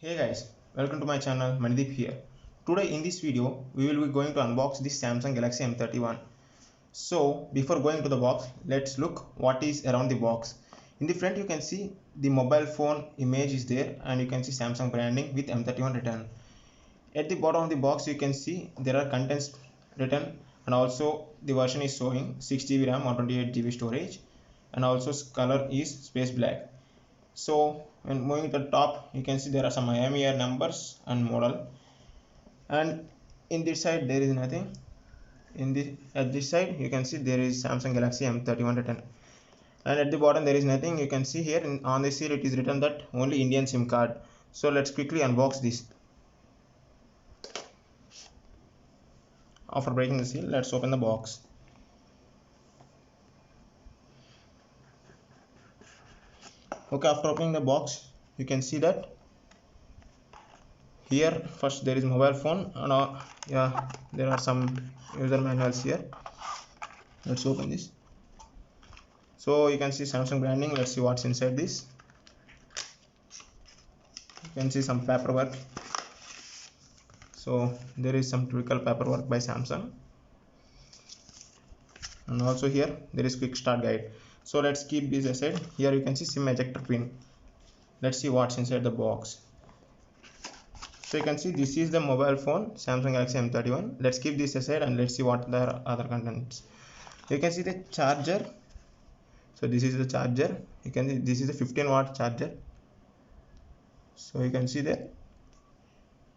Hey guys, welcome to my channel. Manideep here. Today in this video we will be going to unbox this Samsung Galaxy M31. So before going to the box, let's look what is around the box. In the front you can see the mobile phone image is there and you can see Samsung branding with M31 written. At the bottom of the box you can see there are contents written and also the version is showing 6GB RAM, 128GB storage and also color is space black. So when moving to the top you can see there are some IMEI numbers and model, and in this side there is nothing. At this side you can see there is Samsung Galaxy M31 written, and at the bottom there is nothing. You can see here on the seal it is written that only Indian SIM card. So let's quickly unbox this. After breaking the seal, let's open the box. Okay, after opening the box you can see that here first there is mobile phone and yeah, there are some user manuals here. Let's open this. So you can see Samsung branding. Let's see what's inside this. You can see some paperwork. So there is some typical paperwork by Samsung, and also here there is quick start guide. So let's keep this aside. Here you can see SIM ejector pin. Let's see what's inside the box. So you can see this is the mobile phone Samsung Galaxy M31. Let's keep this aside and let's see what the other contents. You can see the charger. So this is the charger. You can see this is a 15-watt charger. So you can see that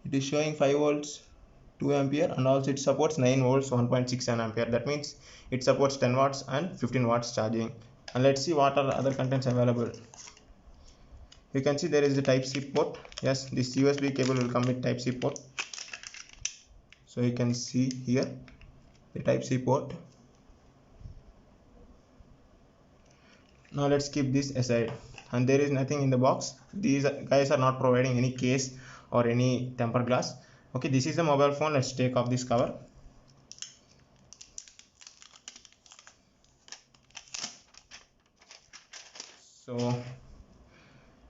it is showing 5 volts 2 ampere, and also it supports 9 volts 1.67 ampere. That means it supports 10 watts and 15 watts charging. And let's see what are other contents available. You can see there is the type C port. Yes, this USB cable will come with type C port. So you can see here the type C port. Now let's keep this aside, and there is nothing in the box. These guys are not providing any case or any tempered glass. Okay, this is the mobile phone. Let's take off this cover. So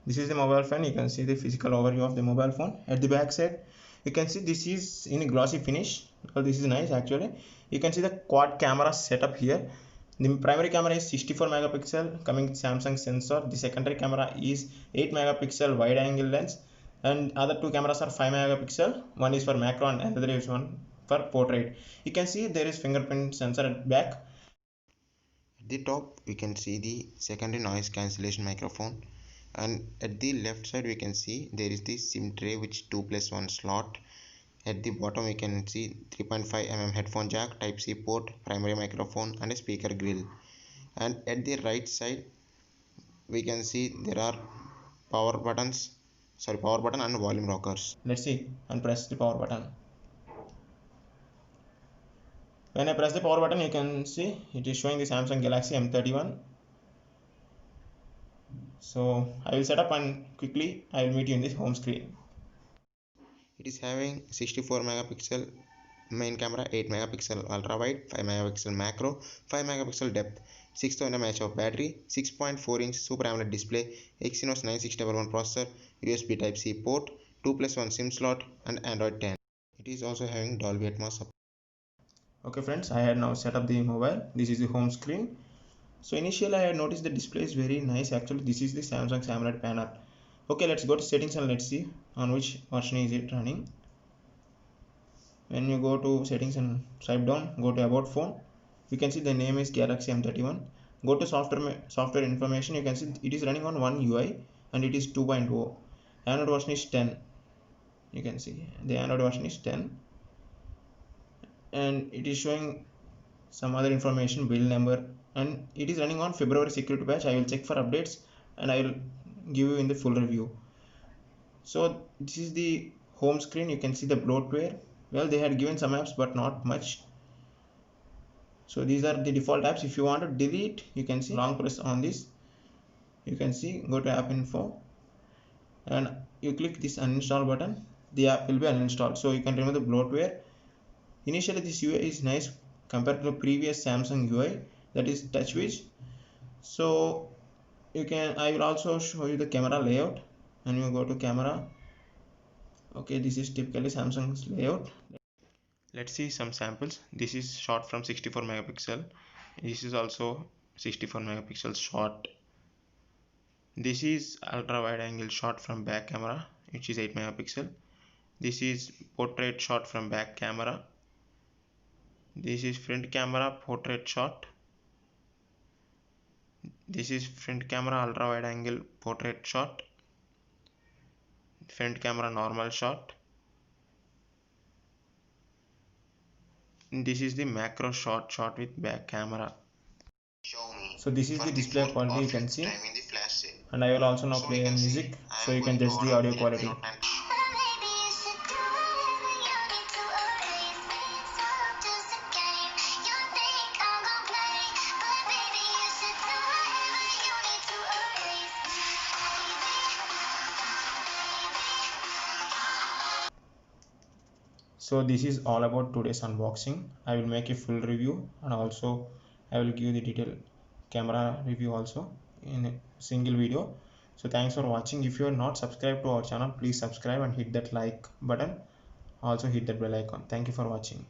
this is the mobile phone. You can see the physical overview of the mobile phone. At the back side you can see this is in a glossy finish. Well, this is nice actually. You can see the quad camera setup here. The primary camera is 64 megapixel coming with Samsung sensor. The secondary camera is 8 megapixel wide angle lens, and other two cameras are 5 megapixel. One is for macro and another is one for portrait. You can see there is fingerprint sensor at back. At the top we can see the secondary noise cancellation microphone, and at the left side we can see there is the SIM tray which 2+1 slot. At the bottom we can see 3.5mm headphone jack, type C port, primary microphone and a speaker grill. And at the right side we can see there are power button and volume rockers. Let's see and press the power button. When I press the power button you can see it is showing the Samsung Galaxy M31. So I will set up and quickly I will meet you in this home screen. It is having 64 megapixel main camera, 8 megapixel ultra wide, 5 megapixel macro, 5 megapixel depth, 6000 mAh of battery, 6.4-inch Super AMOLED display, Exynos 9611 processor, USB type C port, 2+1 SIM slot and Android 10. It is also having Dolby Atmos support. Okay friends, I had now set up the mobile. This is the home screen. So initially I had noticed the display is very nice. Actually this is the Samsung AMOLED panel. Okay, let's go to settings and let's see on which version is it running. When you go to settings and swipe down, go to about phone. You can see the name is Galaxy M31. Go to software information. You can see it is running on One UI and it is 2.0. Android version is 10. You can see the Android version is 10, and it is showing some other information, build number, and it is running on February security patch. I will check for updates and I will give you in the full review. So this is the home screen. You can see the bloatware. Well, they had given some apps but not much. So these are the default apps. If you want to delete, you can see long press on this. You can see go to app info and you click this uninstall button. The app will be uninstalled. So you can remove the bloatware. Initially this UI is nice compared to the previous Samsung UI, that is TouchWiz. So I will also show you the camera layout, and you go to camera Okay, this is typically Samsung's layout. Let's see some samples. This is shot from 64 megapixel. This is also 64 megapixel shot. This is ultra wide angle shot from back camera, which is 8 megapixel. This is portrait shot from back camera. This is front camera portrait shot. This is front camera ultra wide angle portrait shot. Front camera normal shot. This is the macro shot with back camera. So this is the display quality you can see, and I will also now play a music so you can judge the audio quality. So this is all about today's unboxing. I will make a full review, and also I will give the detailed camera review also in a single video. So thanks for watching. If you are not subscribed to our channel, please subscribe and hit that like button. Also hit that bell icon. Thank you for watching.